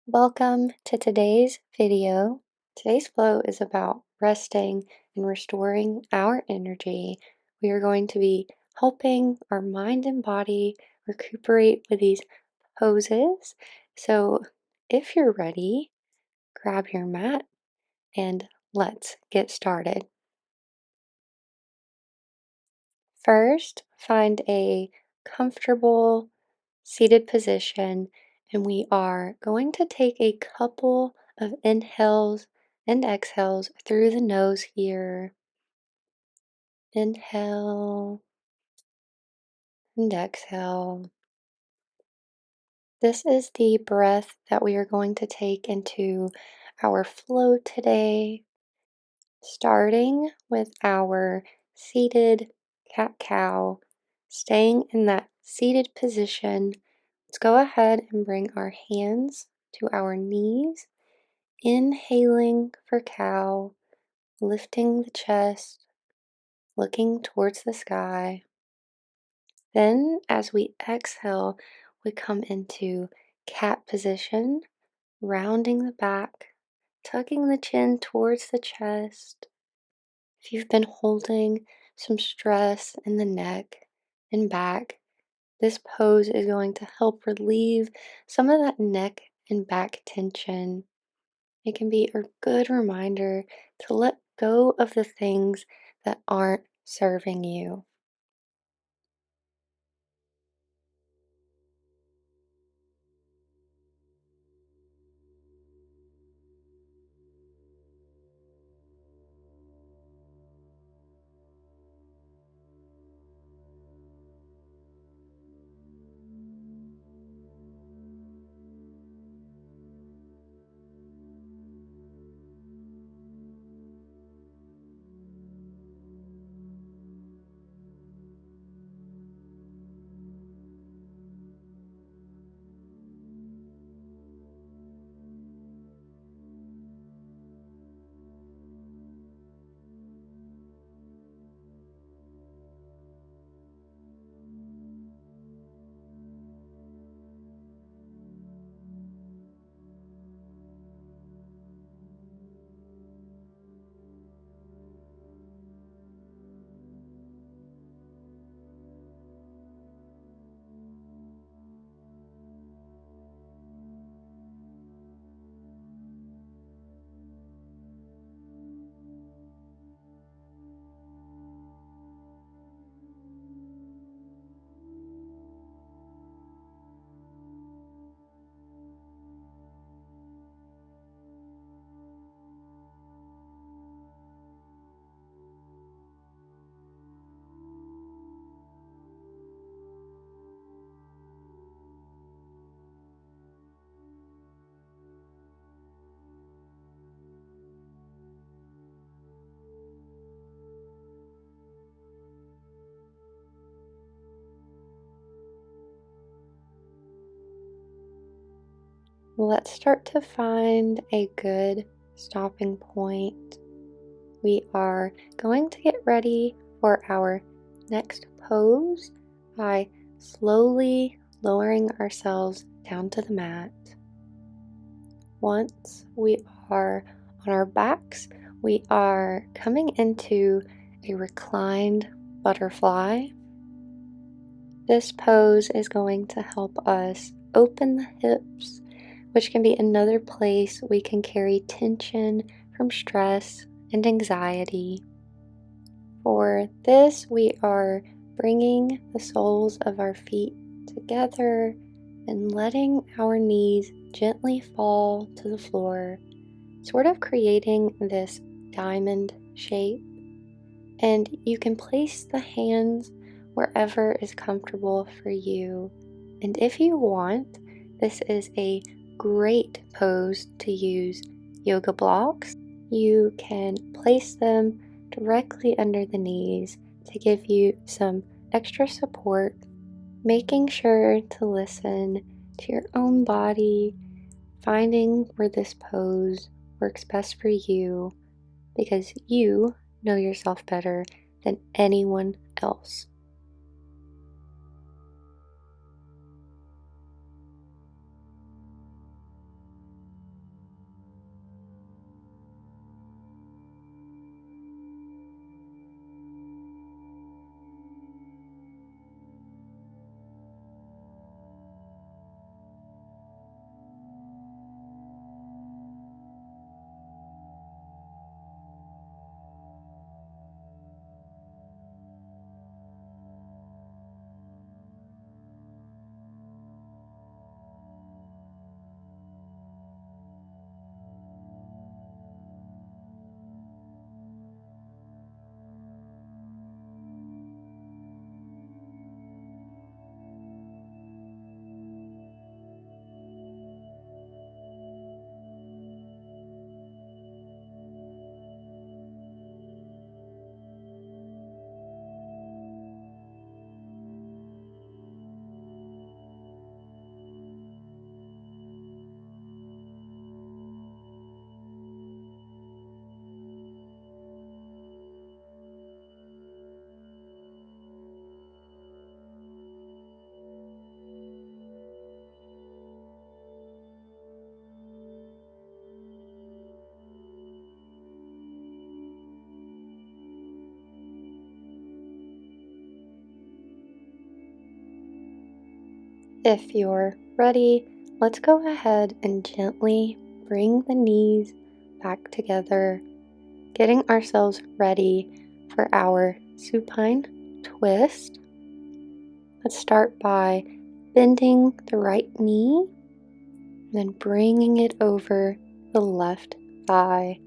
Welcome to today's video. Today's flow is about resting and restoring our energy. We are going to be helping our mind and body recuperate with these poses. So, if you're ready, grab your mat and let's get started. First, find a comfortable seated position, and we are going to take a couple of inhales and exhales through the nose here. Inhale and exhale. This is the breath that we are going to take into our flow today, starting with our seated cat cow, staying in that seated position. Let's go ahead and bring our hands to our knees, inhaling for cow, lifting the chest, looking towards the sky. Then, as we exhale, we come into cat position, rounding the back, tucking the chin towards the chest. If you've been holding some stress in the neck and back, this pose is going to help relieve some of that neck and back tension. It can be a good reminder to let go of the things that aren't serving you. Let's start to find a good stopping point. We are going to get ready for our next pose by slowly lowering ourselves down to the mat. Once we are on our backs, we are coming into a reclined butterfly. This pose is going to help us open the hips, which can be another place we can carry tension from stress and anxiety. For this, we are bringing the soles of our feet together and letting our knees gently fall to the floor, sort of creating this diamond shape. And you can place the hands wherever is comfortable for you. And if you want, this is a great pose to use yoga blocks. You can place them directly under the knees to give you some extra support, making sure to listen to your own body, finding where this pose works best for you because you know yourself better than anyone else. If you're ready, let's go ahead and gently bring the knees back together, getting ourselves ready for our supine twist. Let's start by bending the right knee and then bringing it over the left thigh.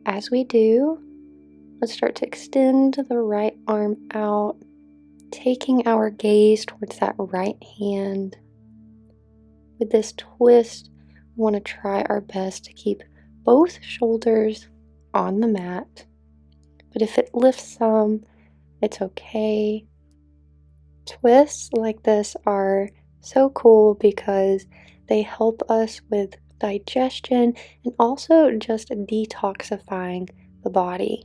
As we do, let's start to extend the right arm out, taking our gaze towards that right hand. With this twist, we want to try our best to keep both shoulders on the mat, but if it lifts some, it's okay. Twists like this are so cool because they help us with digestion and also just detoxifying the body.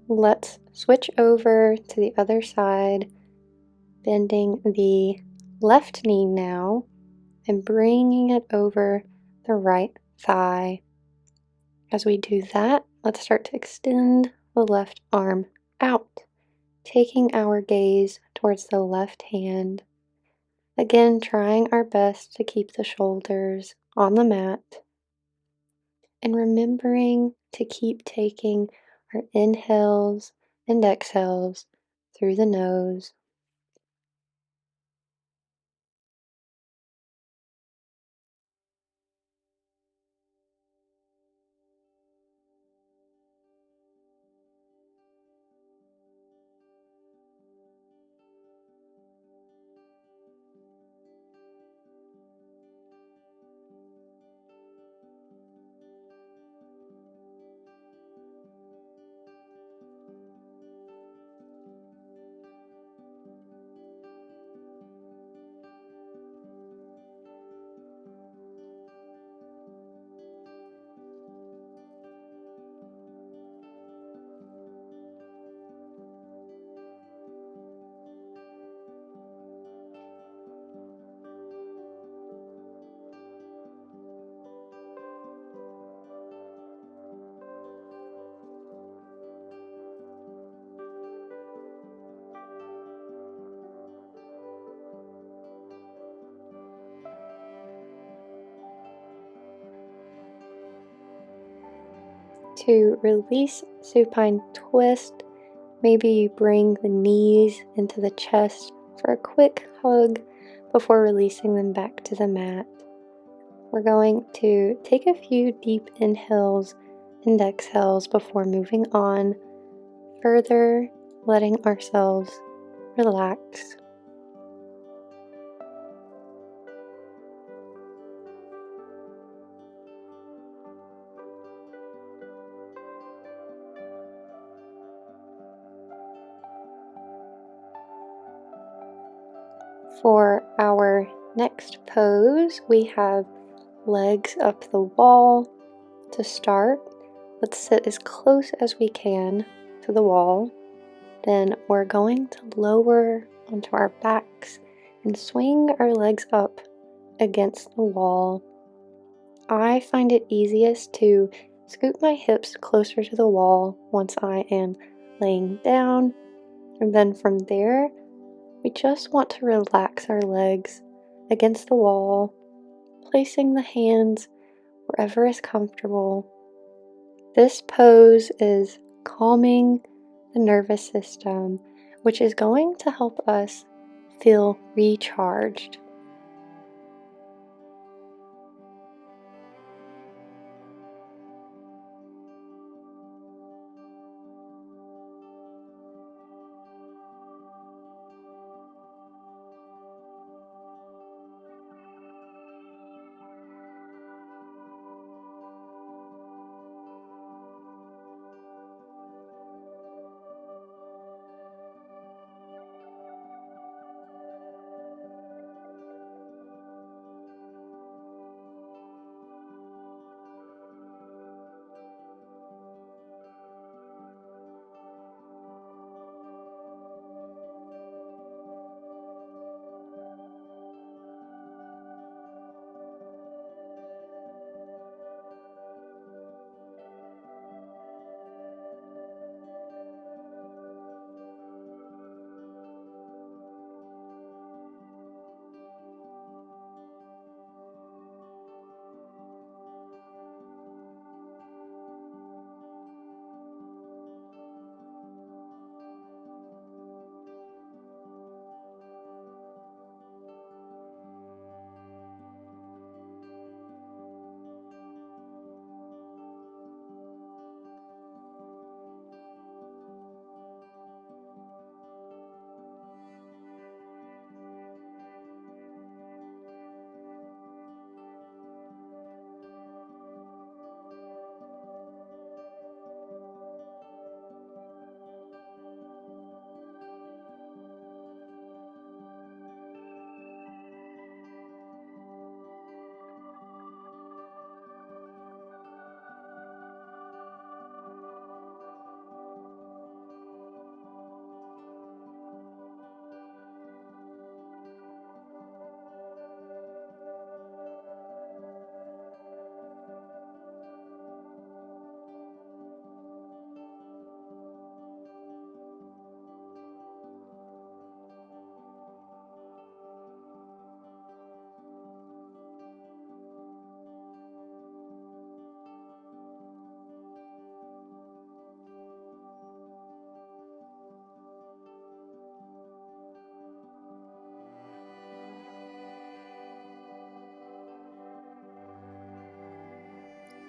Let's switch over to the other side, bending the left knee now and bringing it over the right thigh. As we do that, let's start to extend the left arm out, taking our gaze towards the left hand. Again, trying our best to keep the shoulders on the mat and remembering to keep taking our inhales and exhales through the nose. To release supine twist, maybe you bring the knees into the chest for a quick hug before releasing them back to the mat. We're going to take a few deep inhales and exhales before moving on, further letting ourselves relax. For our next pose, we have legs up the wall. To start, let's sit as close as we can to the wall. Then we're going to lower onto our backs and swing our legs up against the wall. I find it easiest to scoot my hips closer to the wall once I am laying down. And then from there, we just want to relax our legs against the wall, placing the hands wherever is comfortable. This pose is calming the nervous system, which is going to help us feel recharged.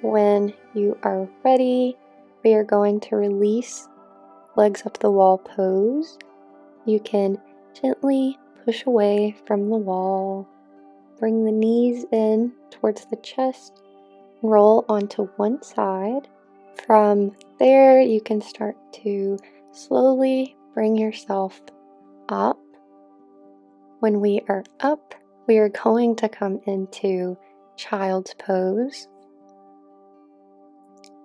When you are ready, we are going to release legs up the wall pose. You can gently push away from the wall, bring the knees in towards the chest, roll onto one side. From there, you can start to slowly bring yourself up. When we are up, we are going to come into child's pose.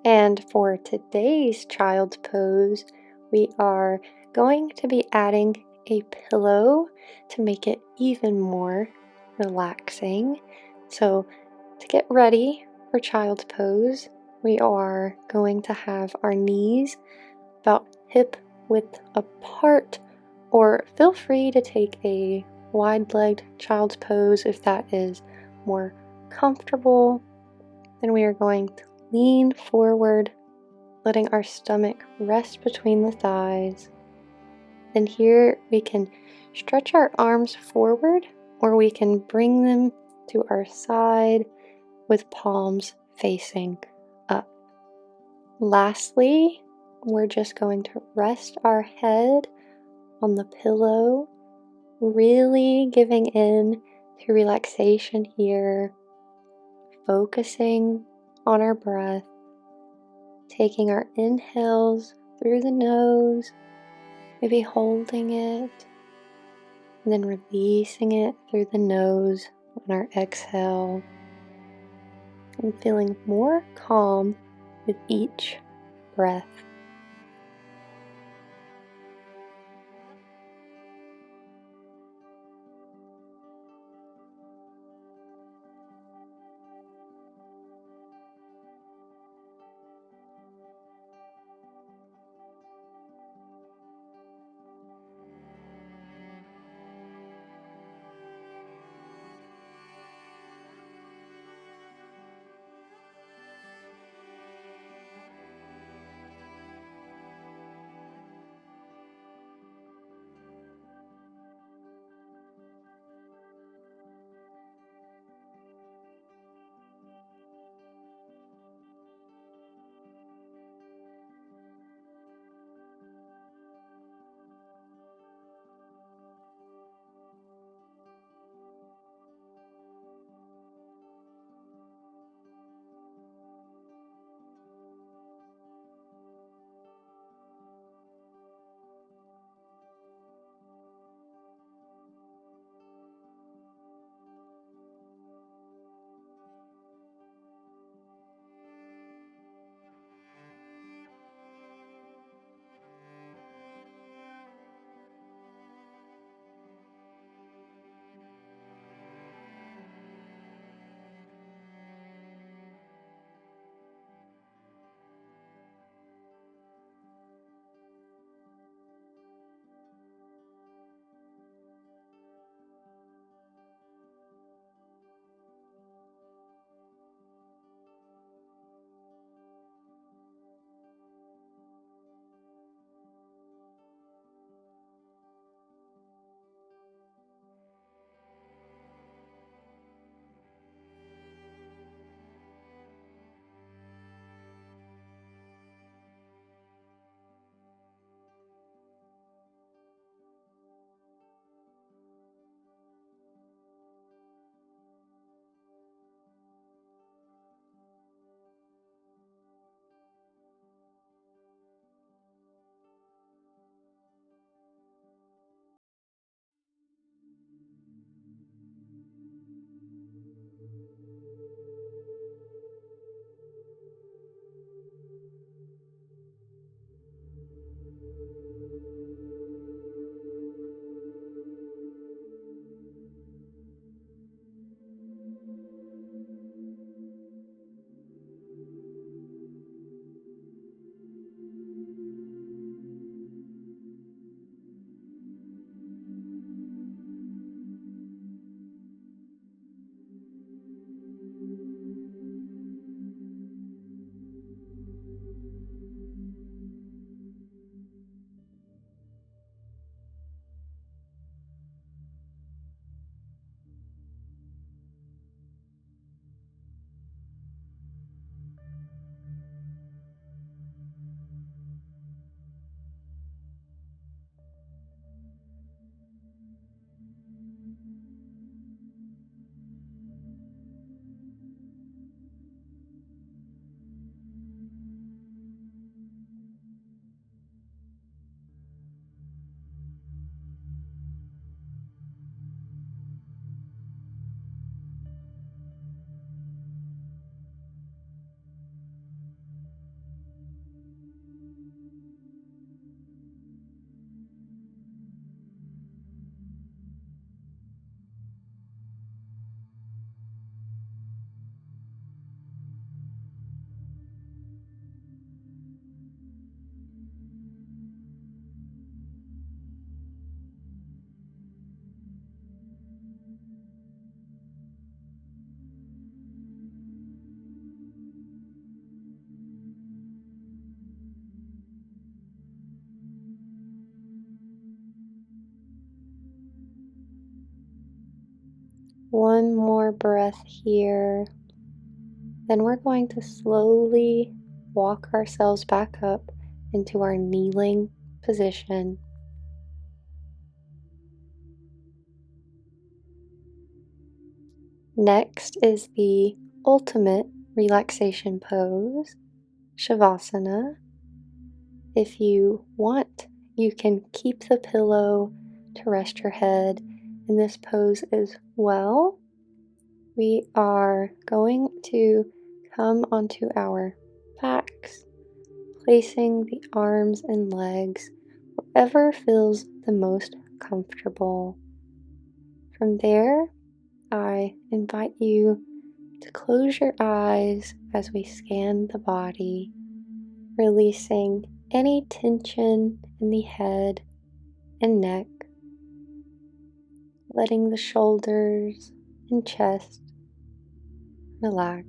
And for today's child's pose, we are going to be adding a pillow to make it even more relaxing. So, to get ready for child's pose, we are going to have our knees about hip width apart, or feel free to take a wide-legged child's pose if that is more comfortable. Then we are going to lean forward, letting our stomach rest between the thighs. Then here we can stretch our arms forward, or we can bring them to our side with palms facing up. Lastly, we're just going to rest our head on the pillow, really giving in to relaxation here, focusing on our breath, taking our inhales through the nose, maybe holding it, and then releasing it through the nose on our exhale, and feeling more calm with each breath. One more breath here. Then we're going to slowly walk ourselves back up into our kneeling position. Next is the ultimate relaxation pose, Shavasana. If you want, you can keep the pillow to rest your head in this pose as well. We are going to come onto our backs, placing the arms and legs wherever feels the most comfortable. From there, I invite you to close your eyes as we scan the body, releasing any tension in the head and neck, letting the shoulders and chest relax,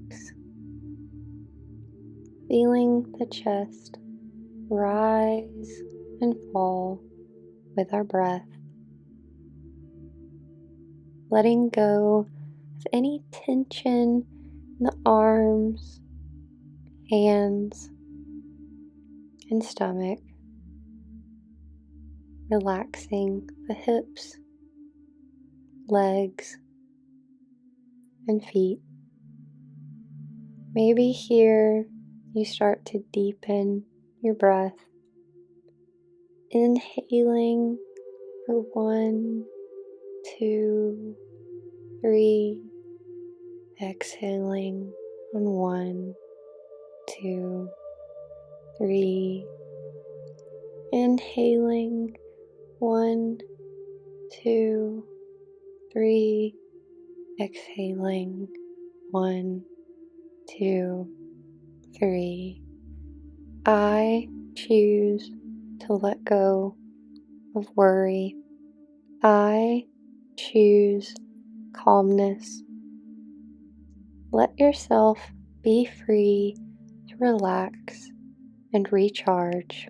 feeling the chest rise and fall with our breath, letting go of any tension in the arms, hands, and stomach, relaxing the hips, legs, and feet. Maybe here you start to deepen your breath, inhaling for 1, 2, 3, exhaling on 1, 2, 3, inhaling 1, 2, 3, exhaling 1, 2, 3. I choose to let go of worry. I choose calmness. Let yourself be free to relax and recharge.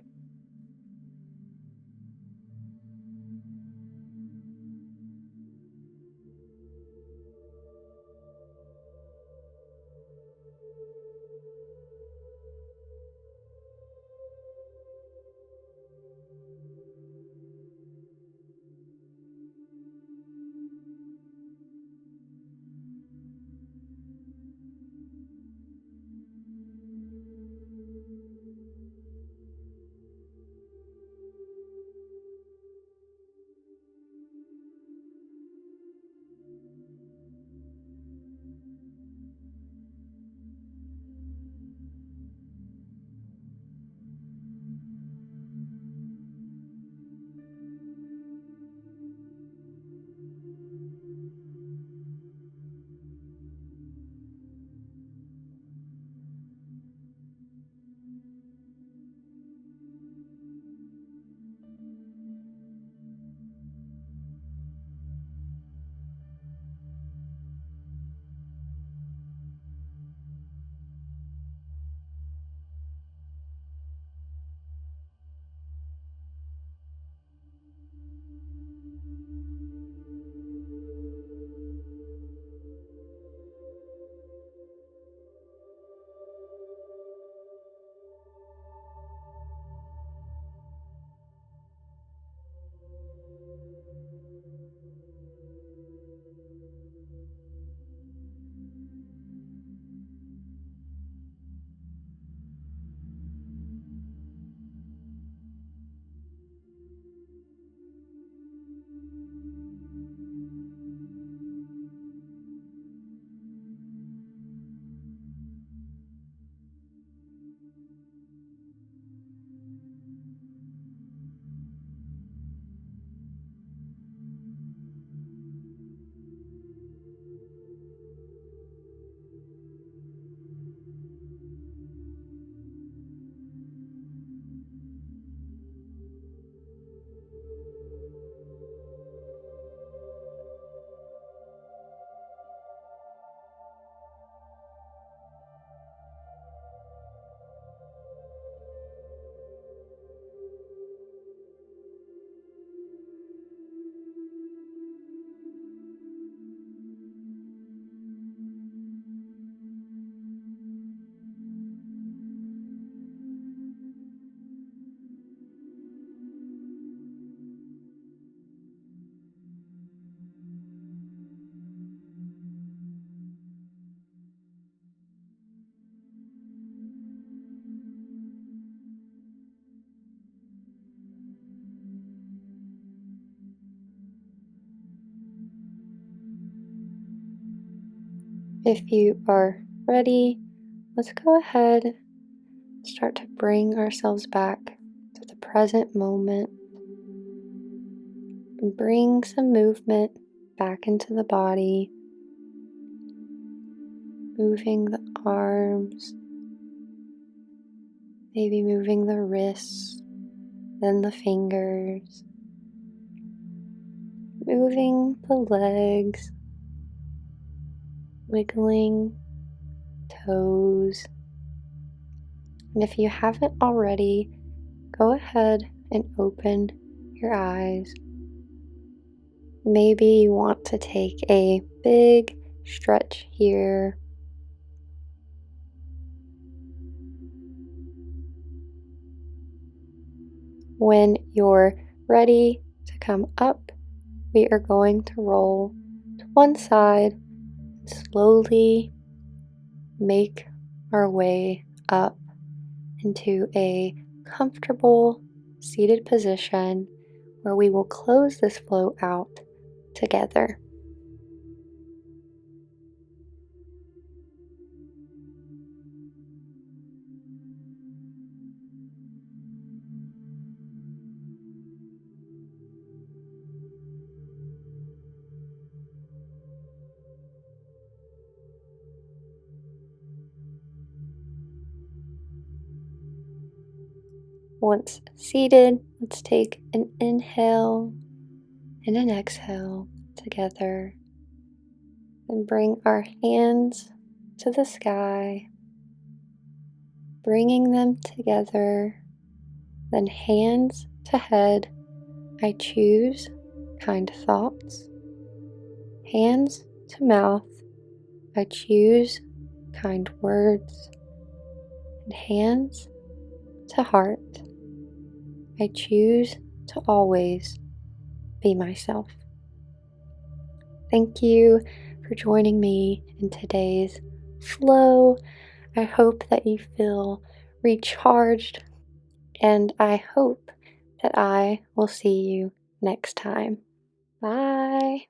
If you are ready, let's go ahead and start to bring ourselves back to the present moment and bring some movement back into the body, moving the arms, maybe moving the wrists, then the fingers, moving the legs, wiggling toes. And if you haven't already, go ahead and open your eyes. Maybe you want to take a big stretch here. When you're ready to come up, we are going to roll to one side and slowly make our way up into a comfortable seated position where we will close this flow out together. Once seated, let's take an inhale and an exhale together and bring our hands to the sky, bringing them together, then hands to head. I choose kind thoughts. Hands to mouth. I choose kind words. And hands to heart. I choose to always be myself. Thank you for joining me in today's flow. I hope that you feel recharged, and I hope that I will see you next time. Bye.